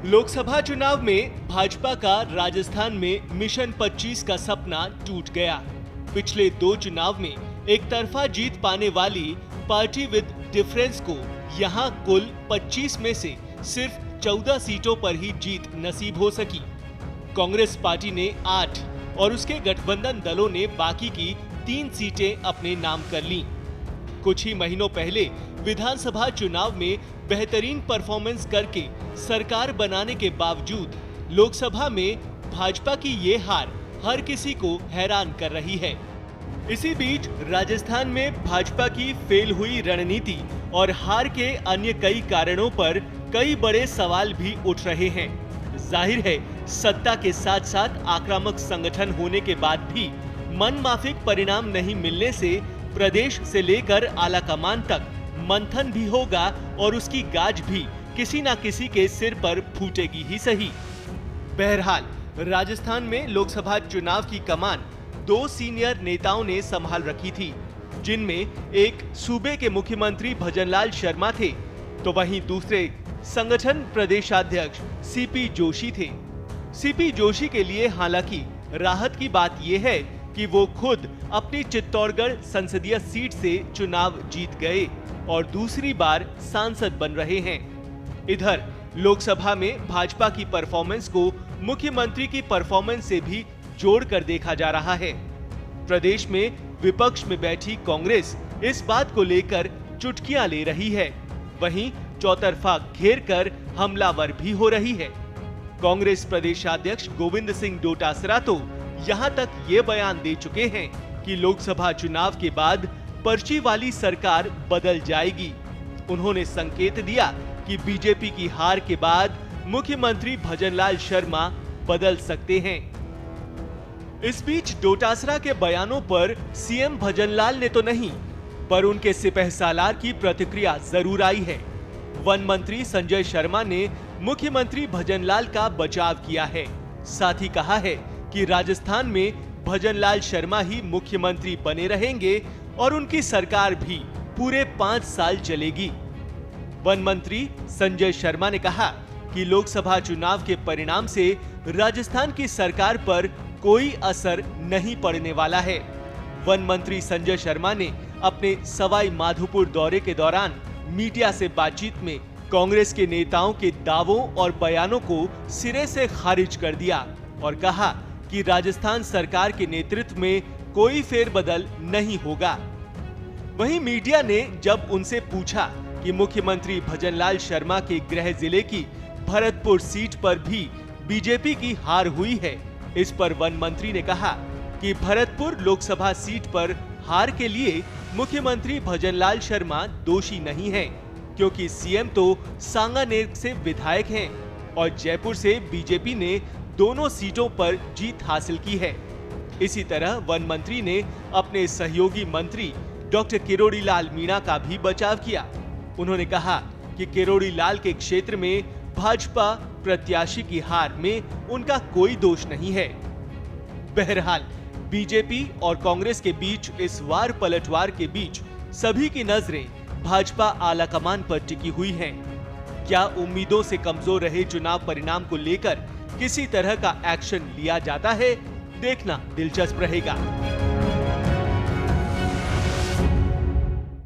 लोकसभा चुनाव में भाजपा का राजस्थान में मिशन 25 का सपना टूट गया। पिछले 2 चुनाव में एक तरफा जीत पाने वाली पार्टी विद डिफरेंस को यहां कुल 25 में से सिर्फ 14 सीटों पर ही जीत नसीब हो सकी। कांग्रेस पार्टी ने 8 और उसके गठबंधन दलों ने बाकी की 3 सीटें अपने नाम कर लीं। कुछ ही महीनों पहले विधानसभा चुनाव में बेहतरीन परफॉर्मेंस करके सरकार बनाने के बावजूद लोकसभा में भाजपा की ये हार हर किसी को हैरान कर रही है। इसी बीच राजस्थान में भाजपा की फेल हुई रणनीति और हार के अन्य कई कारणों पर कई बड़े सवाल भी उठ रहे हैं। जाहिर है, सत्ता के साथ साथ आक्रामक संगठन होने के बाद भी मनमाफिक परिणाम नहीं मिलने से प्रदेश से लेकर आलाकमान तक मंथन भी होगा और उसकी गाज भी किसी न किसी के सिर पर फूटेगी ही सही। बहरहाल, राजस्थान में लोकसभा चुनाव की कमान 2 सीनियर नेताओं ने संभाल रखी थी, जिनमें एक सूबे के मुख्यमंत्री भजनलाल शर्मा थे, तो वहीं दूसरे संगठन प्रदेशाध्यक्ष सीपी जोशी थे। सीपी जोशी के लिए हालांकि राहत की बात यह है कि वो खुद अपनी चित्तौड़गढ़ संसदीय सीट से चुनाव जीत गए और दूसरी बार सांसद बन रहे हैं। इधर लोकसभा में भाजपा की परफॉर्मेंस को मुख्यमंत्री की परफॉर्मेंस से भी जोड़कर देखा जा रहा है। प्रदेश में विपक्ष में बैठी कांग्रेस इस बात को लेकर चुटकियां ले रही है, वहीं चौतरफा घेर कर हमलावर भी हो रही है। कांग्रेस प्रदेशाध्यक्ष गोविंद सिंह डोटासरा तो यहां तक ये बयान दे चुके हैं कि लोकसभा चुनाव के बाद पर्ची वाली सरकार बदल जाएगी। उन्होंने संकेत दिया कि बीजेपी की हार के बाद मुख्यमंत्री भजनलाल शर्मा बदल सकते हैं। इस बीच डोटासरा के बयानों पर सीएम भजनलाल ने तो नहीं, पर उनके सिपहसालार की प्रतिक्रिया जरूर आई है। वन मंत्री संजय शर्मा ने मुख्यमंत्री भजनलाल का बचाव किया है, साथ ही कहा है कि राजस्थान में भजनलाल शर्मा ही मुख्यमंत्री बने रहेंगे और उनकी सरकार भी पूरे 5 साल चलेगी। वन मंत्री संजय शर्मा ने कहा कि लोकसभा चुनाव के परिणाम से राजस्थान की सरकार पर कोई असर नहीं पड़ने वाला है। वन मंत्री संजय शर्मा ने अपने सवाई माधोपुर दौरे के दौरान मीडिया से बातचीत में कांग्रेस के नेताओं के दावों और बयानों को सिरे से खारिज कर दिया और कहा कि राजस्थान सरकार के नेतृत्व में कोई फेरबदल नहीं होगा। वहीं मीडिया ने जब उनसे पूछा कि मुख्यमंत्री भजनलाल शर्मा के गृह जिले की भरतपुर सीट पर भी बीजेपी की हार हुई है, इस पर वन मंत्री ने कहा कि भरतपुर लोकसभा सीट पर हार के लिए मुख्यमंत्री भजनलाल शर्मा दोषी नहीं है, क्योंकि सीएम तो सांगानेर से विधायक हैं और जयपुर से बीजेपी ने दोनों सीटों पर जीत हासिल की है। इसी तरह वन मंत्री ने अपने सहयोगी मंत्री डॉक्टर किरोड़ी लाल मीणा का भी बचाव किया। उन्होंने कहा कि किरोड़ी लाल के क्षेत्र में भाजपा प्रत्याशी की हार में उनका कोई दोष नहीं है। बहरहाल, बीजेपी और कांग्रेस के बीच इस वार पलटवार के बीच सभी की नजरें भाजपा आलाकमान पर टिकी हुई हैं। क्या उम्मीदों से कमजोर रहे चुनाव परिणाम को लेकर किसी तरह का एक्शन लिया जाता है, देखना दिलचस्प रहेगा।